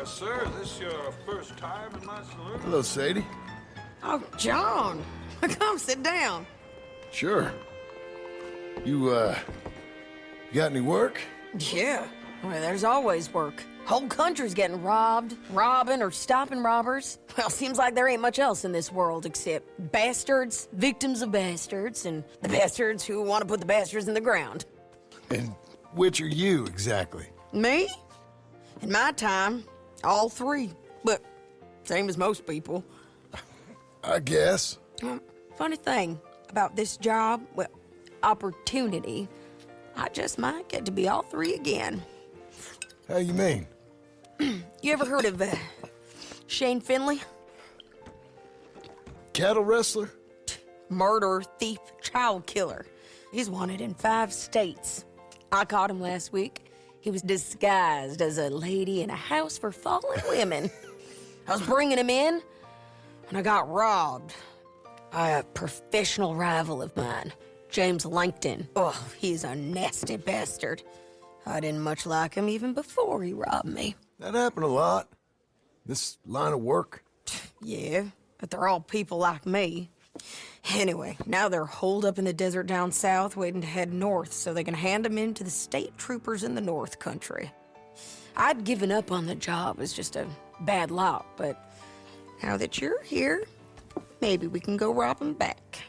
Yes, sir. Is this your first time in my saloon? Hello, Sadie. Oh, John. Come sit down. Sure. You got any work? Yeah. Well, there's always work. Whole country's getting robbed, robbing, or stopping robbers. Well, seems like there ain't much else in this world except bastards, victims of bastards, and the bastards who want to put the bastards in the ground. And which are you, exactly? Me? In my time, all three. But same as most people. I guess. Funny thing about this job, well, opportunity, I just might get to be all three again. How you mean? You ever heard of Shane Finley? Cattle wrestler? Murderer, thief, child killer. He's wanted in 5 states. I caught him last week. He was disguised as a lady in a house for fallen women. I was bringing him in, and I got robbed by a professional rival of mine, James Langton. Oh, he's a nasty bastard. I didn't much like him even before he robbed me. That happened a lot. This line of work. Yeah, but they're all people like me. Anyway, now they're holed up in the desert down south, waiting to head north so they can hand them in to the state troopers in the north country. I'd given up on the job as just a bad lot, but now that you're here, maybe we can go rob them back.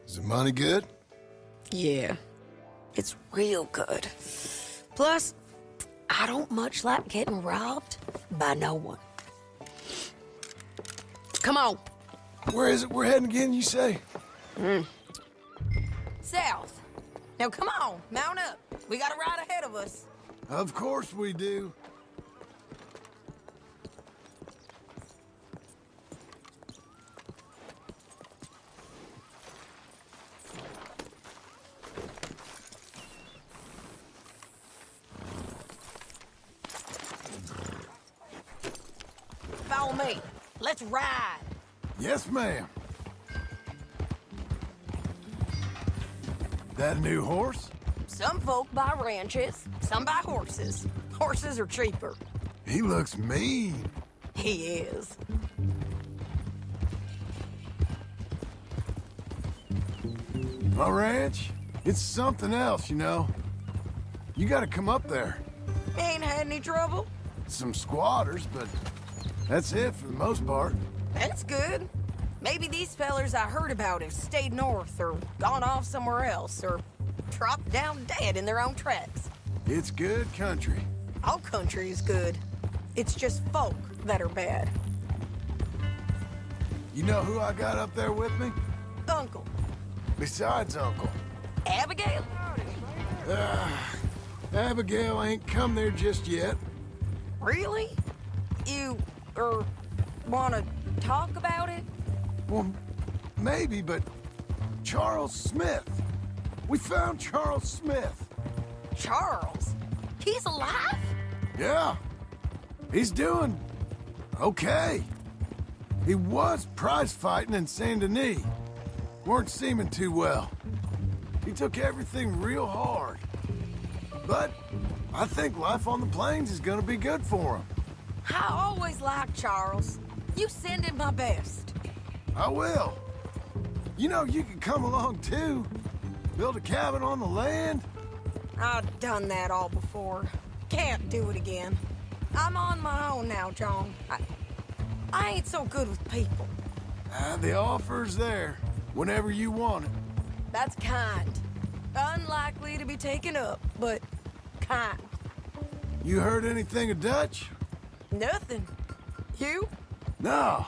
Is the money good? Yeah, it's real good. Plus, I don't much like getting robbed by no one. Come on. Where is it we're heading again, you say? South. Now come on, mount up. We got a ride ahead of us. Of course we do. Follow me. Let's ride. Yes, ma'am. That a new horse? Some folk buy ranches, some buy horses. Horses are cheaper. He looks mean. He is. My ranch? It's something else, you know. You gotta come up there. Ain't had any trouble? Some squatters, but that's it for the most part. That's good. Maybe these fellers I heard about have stayed north or gone off somewhere else or dropped down dead in their own tracks. It's good country. All country is good. It's just folk that are bad. You know who I got up there with me? Uncle. Besides Uncle. Abigail? Abigail ain't come there just yet. Really? You, wanna talk about it? Well, maybe, but Charles Smith. We found Charles Smith. Charles? He's alive? Yeah. He's doing okay. He was prize fighting in Saint Denis. Weren't seeming too well. He took everything real hard. But I think life on the plains is gonna be good for him. I always liked Charles. You send him my best. I will. You know, you can come along too. Build a cabin on the land. I've done that all before. Can't do it again. I'm on my own now, John. I ain't so good with people. The offer's there, whenever you want it. That's kind. Unlikely to be taken up, but kind. You heard anything of Dutch? Nothing. You? No.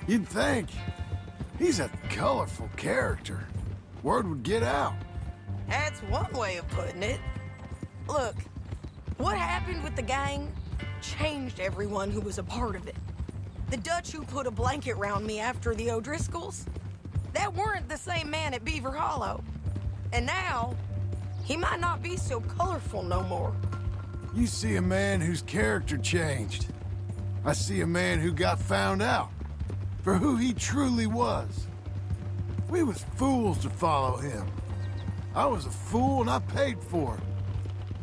You'd think. He's a colorful character. Word would get out. That's one way of putting it. Look, what happened with the gang changed everyone who was a part of it. The Dutch who put a blanket round me after the O'Driscolls, that weren't the same man at Beaver Hollow. And now, he might not be so colorful no more. You see a man whose character changed. I see a man who got found out for who he truly was. We was fools to follow him. I was a fool and I paid for it.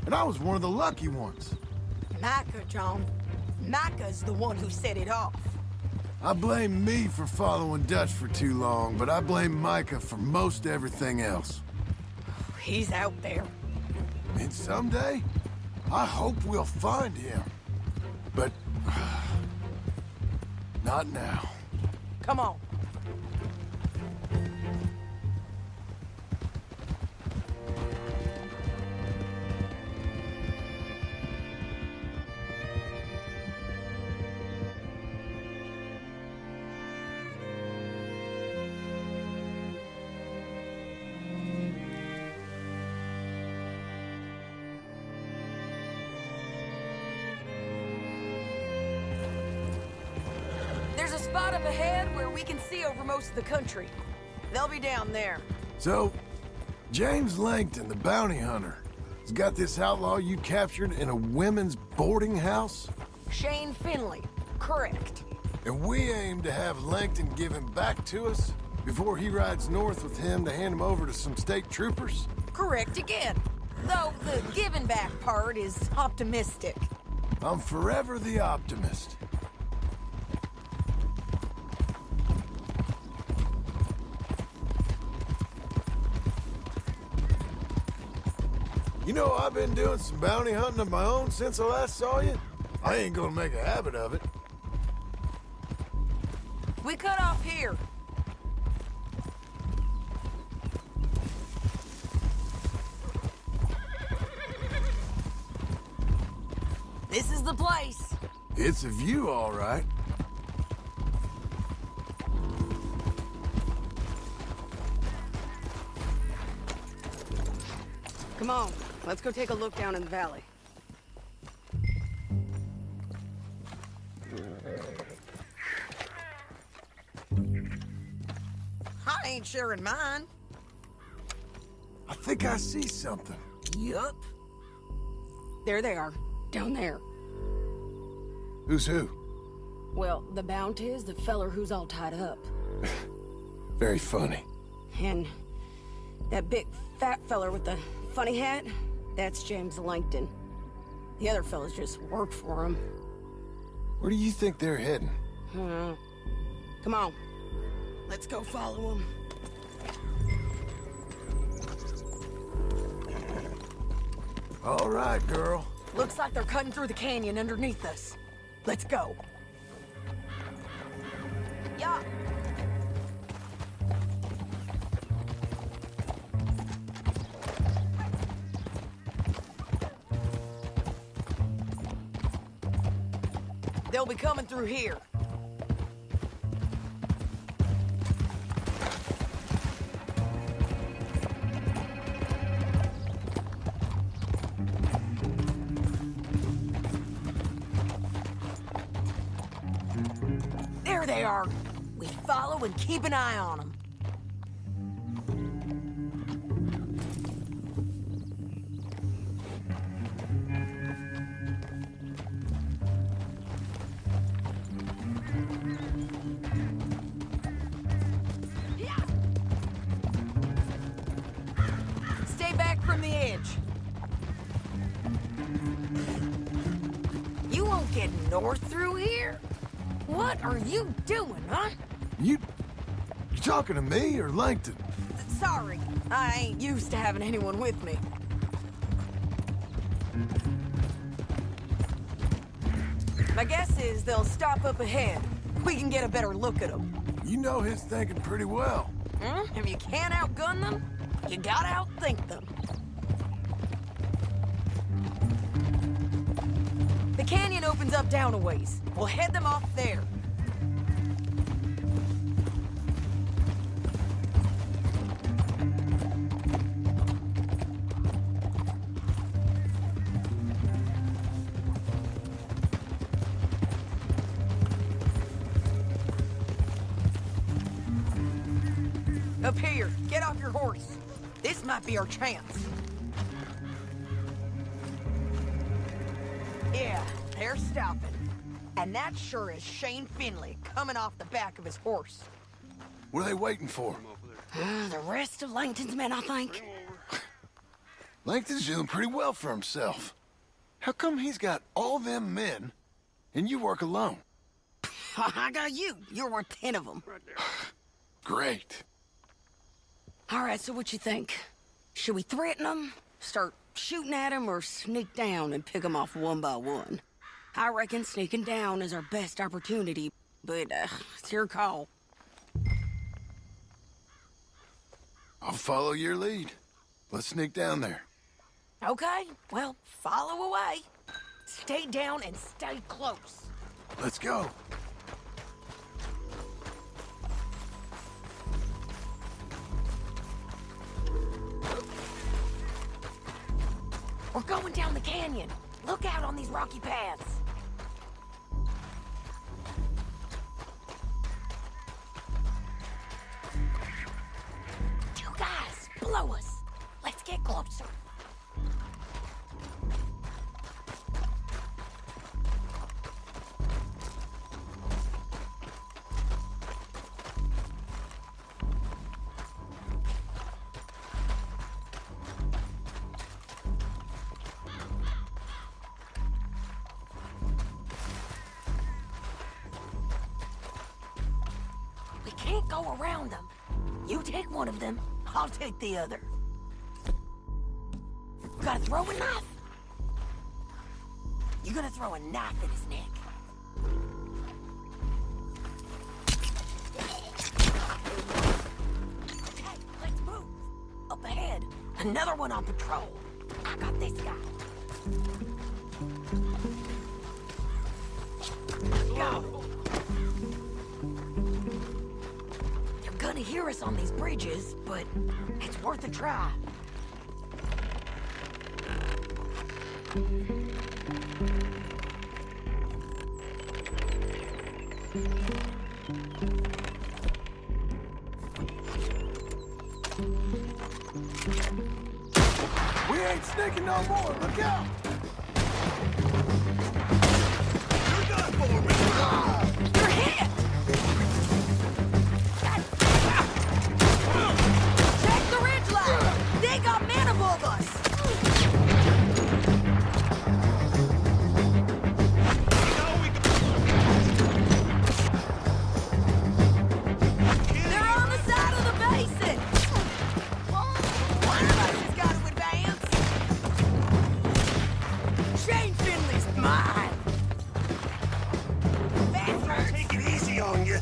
And I was one of the lucky ones. Micah, John. Micah's the one who set it off. I blame me for following Dutch for too long, but I blame Micah for most everything else. He's out there. And someday, I hope we'll find him. But... not now. Come on. There's a spot up ahead where we can see over most of the country. They'll be down there. So, James Langton, the bounty hunter, has got this outlaw you captured in a women's boarding house? Shane Finley. Correct. And we aim to have Langton give him back to us before he rides north with him to hand him over to some state troopers? Correct again. Though the giving back part is optimistic. I'm forever the optimist. You know, I've been doing some bounty hunting of my own since I last saw you. I ain't gonna make a habit of it. We cut off here. This is the place. It's a view, all right. Come on, let's go take a look down in the valley. I ain't sharing mine. I think I see something. Yup. There they are, down there. Who's who? Well, the bounty is the feller who's all tied up. Very funny. And that big fat feller with the funny hat, that's James Langton. The other fellas just work for him. Where do you think they're heading? Come on. Let's go follow him. All right, girl. Looks like they're cutting through the canyon underneath us. Let's go. Yeah. They'll be coming through here. There they are. We follow and keep an eye on them. Stay back from the edge. You won't get north through here? What are you doing, huh? You talking to me or Langton? Sorry, I ain't used to having anyone with me. My guess is they'll stop up ahead. We can get a better look at them. You know his thinking pretty well. If you can't outgun them, you gotta outthink them. The canyon opens up down a ways. We'll head them off there. Up here, get off your horse. This might be our chance. Yeah, they're stopping. And that sure is Shane Finley coming off the back of his horse. What are they waiting for? The rest of Langton's men, I think. Langton's doing pretty well for himself. How come he's got all them men, and you work alone? I got you. You're worth 10 of them. Great. All right, so what you think? Should we threaten them, start shooting at them, or sneak down and pick them off one by one? I reckon sneaking down is our best opportunity, but it's your call. I'll follow your lead. Let's sneak down there. Okay, well, follow away. Stay down and stay close. Let's go. We're going down the canyon. Look out on these rocky paths. You guys, blow us. Let's get closer. We can't go around them. You take one of them, I'll take the other. Gotta throw a knife. You're gonna throw a knife in his neck. Okay, let's move. Up ahead, another one on patrol. I got this guy. Let's go. They're gonna hear us on these bridges, but it's worth a try. We ain't sneaking no more. Look out! You're done for, me! You're hit! Check the ridgeline! They got men above us! They're on the side of the basin! One of us has got to advance! Shane Finley's mine! Bastards! Take it easy on you.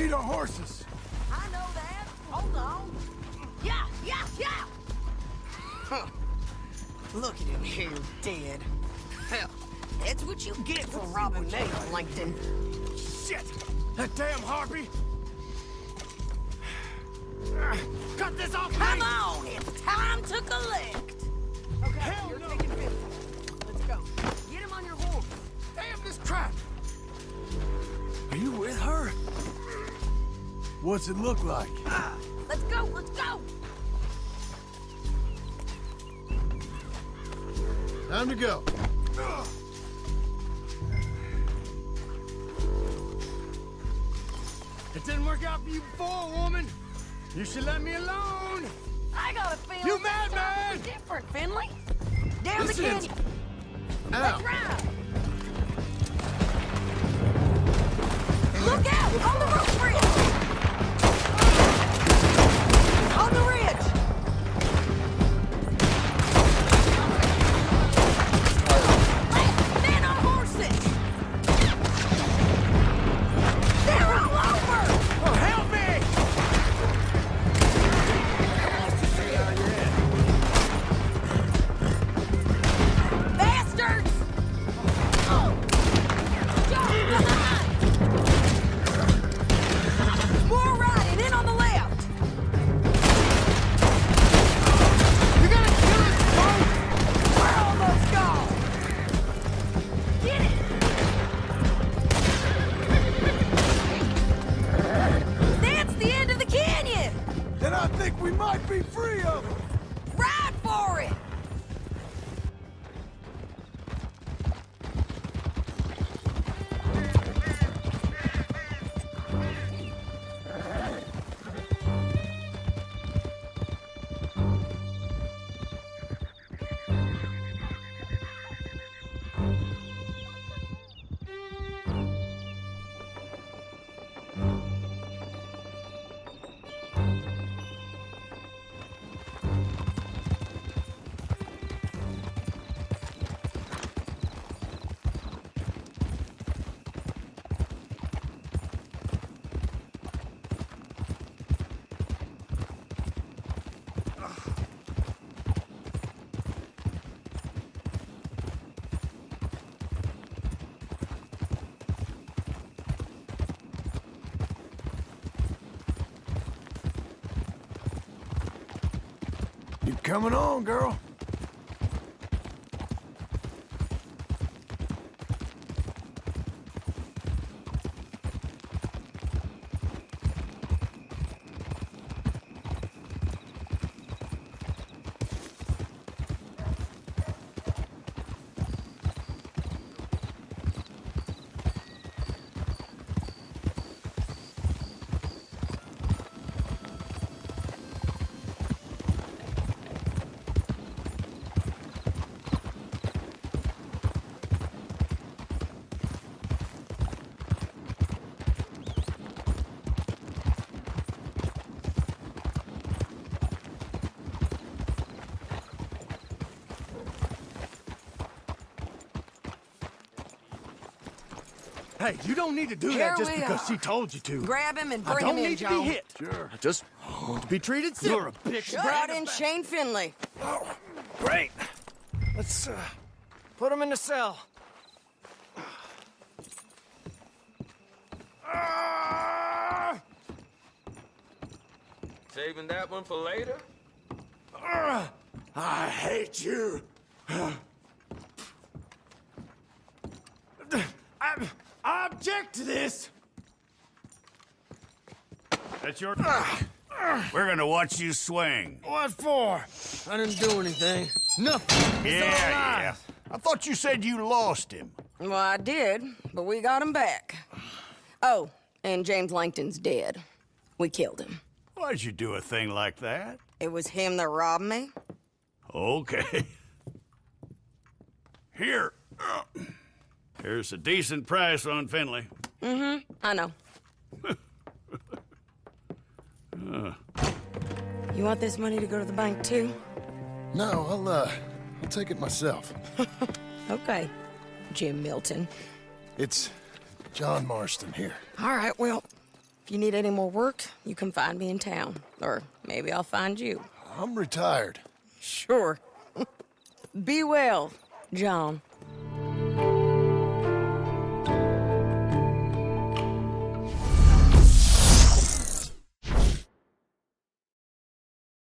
need our horses. I know that. Hold on. Yeah. Huh. Look at him here, dead. Hell, that's what you get for robbing me, Langton. Shit! That damn harpy! Cut this off! Come on, it's time to collect. Okay, Hell you're no. taking 50. Let's go. Get him on your horse. Damn this crap! Are you with her? What's it look like? Let's go. Time to go. It didn't work out for you before, woman. You should let me alone. I got a feeling You madman! something different, Finley. Down the Listen. canyon. Ow. Let's ride. Look out! On the roof bridge! On the ridge! Men on horses! They're all over! Oh, help me! Bastards! Jump behind! More riding in on the left! You're gonna kill us both! We're almost gone! Get it! That's the end of the canyon! Then I think we might be free of them. Ride for it! You coming on, girl? Hey, you don't need to do Here that just we because are. she told you to. Grab him and I bring don't him in, need to Joe. be hit. Sure. I just want to be treated civil. You're a bitch. Brought in Shane Finley. Oh, great. Let's put him in the cell. Saving that one for later? I hate you. I object to this. That's your... We're gonna watch you swing. What for? I didn't do anything. Nothing. It's all Yeah. lies. I thought you said you lost him. Well, I did, but we got him back. Oh, and James Langton's dead. We killed him. Why'd you do a thing like that? It was him that robbed me. Okay. Here. Here's a decent price on Finley. I know. You want this money to go to the bank, too? No, I'll take it myself. Okay, Jim Milton. It's John Marston here. All right, well, if you need any more work, you can find me in town. Or maybe I'll find you. I'm retired. Sure. Be well, John.